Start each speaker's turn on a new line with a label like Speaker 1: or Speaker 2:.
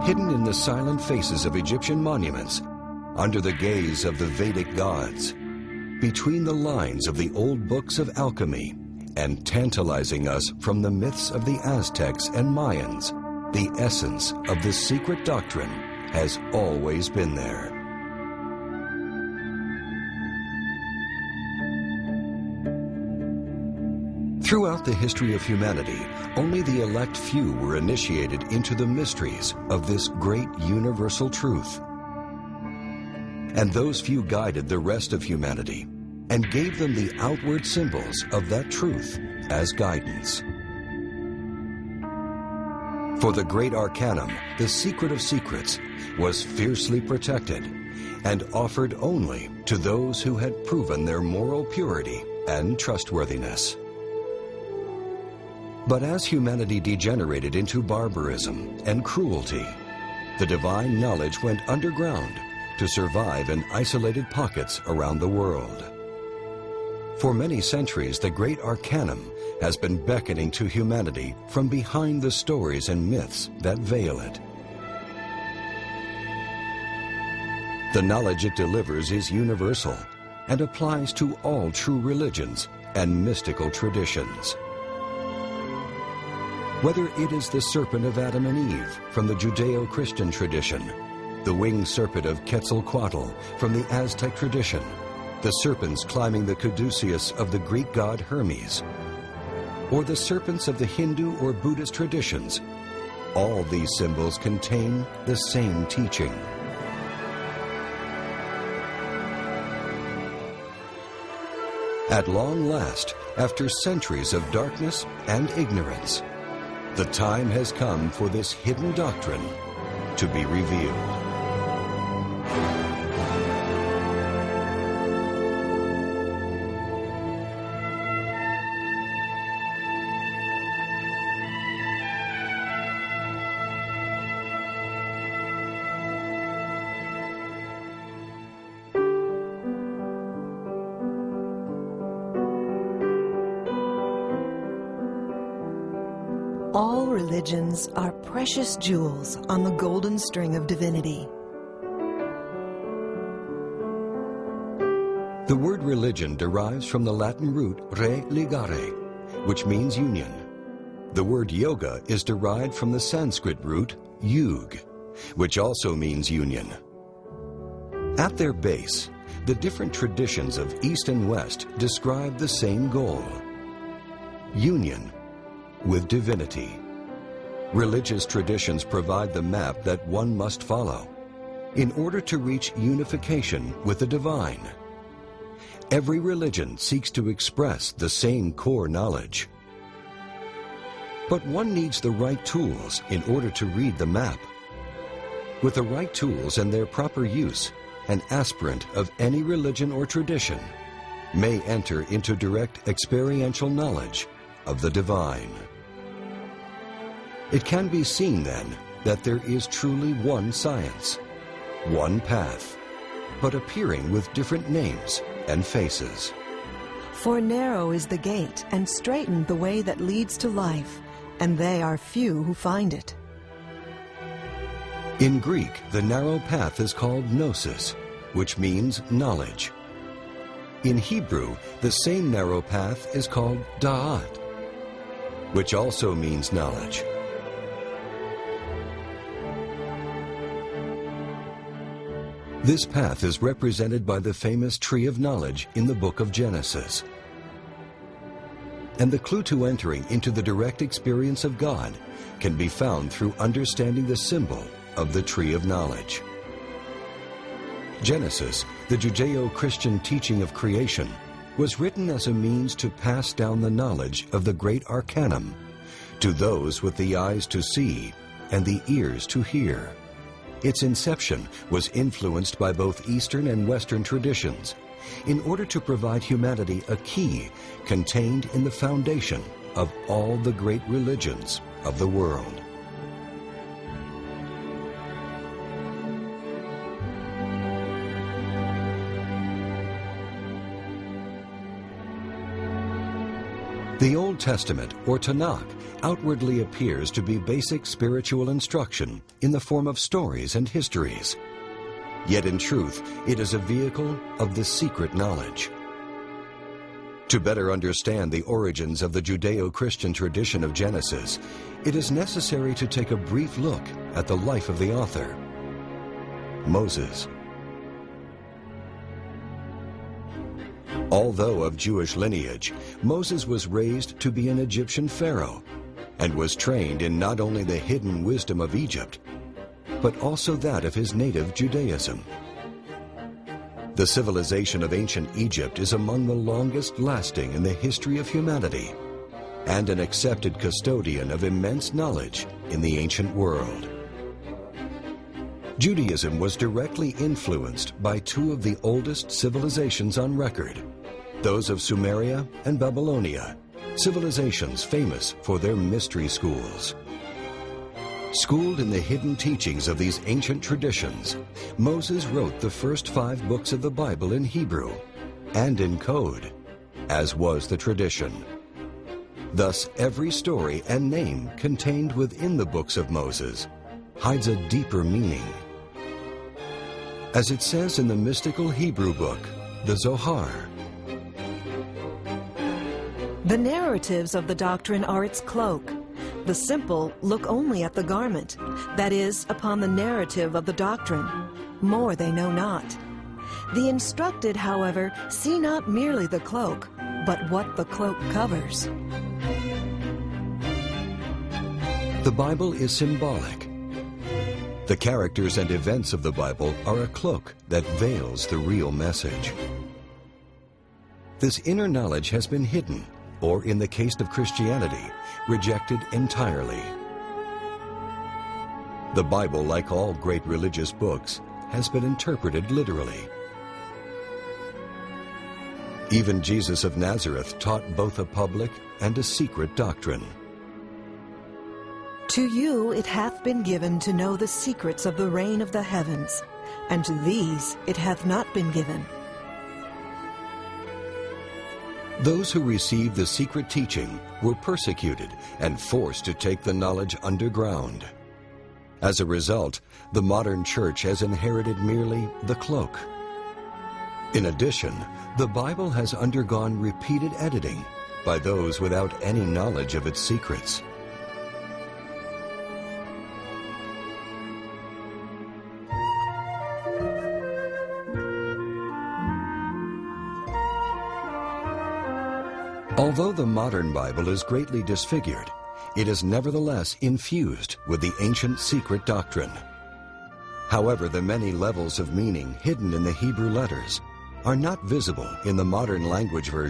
Speaker 1: Hidden in the silent faces of Egyptian monuments, under the gaze of the Vedic gods, between the lines of the old books of alchemy, and tantalizing us from the myths of the Aztecs and Mayans, the essence of the secret doctrine has always been there. Throughout the history of humanity, only the elect few were initiated into the mysteries of this great universal truth. And those few guided the rest of humanity and gave them the outward symbols of that truth as guidance. For the great Arcanum, the secret of secrets, was fiercely protected and offered only to those who had proven their moral purity and trustworthiness. But as humanity degenerated into barbarism and cruelty, the divine knowledge went underground to survive in isolated pockets around the world. For many centuries, the great Arcanum has been beckoning to humanity from behind the stories and myths that veil it. The knowledge it delivers is universal and applies to all true religions and mystical traditions. Whether it is the serpent of Adam and Eve from the Judeo-Christian tradition, the winged serpent of Quetzalcoatl from the Aztec tradition, the serpents climbing the caduceus of the Greek god Hermes, or the serpents of the Hindu or Buddhist traditions, all these symbols contain the same teaching. At long last, after centuries of darkness and ignorance, the time has come for this hidden doctrine to be revealed.
Speaker 2: All religions are precious jewels on the golden string of divinity.
Speaker 1: The word religion derives from the Latin root religare, which means union. The word yoga is derived from the Sanskrit root yug, which also means union. At their base, the different traditions of East and West describe the same goal: union with divinity. Religious traditions provide the map that one must follow in order to reach unification with the divine. Every religion seeks to express the same core knowledge. But one needs the right tools in order to read the map. With the right tools and their proper use, an aspirant of any religion or tradition may enter into direct experiential knowledge of the divine. It can be seen then that there is truly one science, one path, but appearing with different names and faces.
Speaker 2: For narrow is the gate, and straitened the way that leads to life, and they are few who find it.
Speaker 1: In Greek, the narrow path is called gnosis, which means knowledge. In Hebrew, the same narrow path is called da'at, which also means knowledge. This path is represented by the famous tree of knowledge in the book of Genesis. And the clue to entering into the direct experience of God can be found through understanding the symbol of the tree of knowledge. Genesis, the Judeo-Christian teaching of creation, was written as a means to pass down the knowledge of the great Arcanum to those with the eyes to see and the ears to hear. Its inception was influenced by both Eastern and Western traditions in order to provide humanity a key contained in the foundation of all the great religions of the world. The Old Testament, or Tanakh, outwardly appears to be basic spiritual instruction in the form of stories and histories. Yet in truth, it is a vehicle of the secret knowledge. To better understand the origins of the Judeo-Christian tradition of Genesis, it is necessary to take a brief look at the life of the author, Moses. Although of Jewish lineage, Moses was raised to be an Egyptian pharaoh and was trained in not only the hidden wisdom of Egypt, but also that of his native Judaism. The civilization of ancient Egypt is among the longest lasting in the history of humanity and an accepted custodian of immense knowledge in the ancient world. Judaism was directly influenced by two of the oldest civilizations on record, those of Sumeria and Babylonia, civilizations famous for their mystery schools. Schooled in the hidden teachings of these ancient traditions, Moses wrote the first 5 books of the Bible in Hebrew and in code, as was the tradition. Thus, every story and name contained within the books of Moses hides a deeper meaning. As it says in the mystical Hebrew book, the Zohar,
Speaker 2: The narratives of the doctrine are its cloak. The simple look only at the garment, that is, upon the narrative of the doctrine. More they know not. The instructed, however, see not merely the cloak, but what the cloak covers.
Speaker 1: The Bible is symbolic. The characters and events of the Bible are a cloak that veils the real message. This inner knowledge has been hidden, or in the case of Christianity, rejected entirely. The Bible, like all great religious books, has been interpreted literally. Even Jesus of Nazareth taught both a public and a secret doctrine.
Speaker 2: To you it hath been given to know the secrets of the reign of the heavens, and to these it hath not been given.
Speaker 1: Those who received the secret teaching were persecuted and forced to take the knowledge underground. As a result, the modern church has inherited merely the cloak. In addition, the Bible has undergone repeated editing by those without any knowledge of its secrets. Although the modern Bible is greatly disfigured, it is nevertheless infused with the ancient secret doctrine. However, the many levels of meaning hidden in the Hebrew letters are not visible in the modern language version.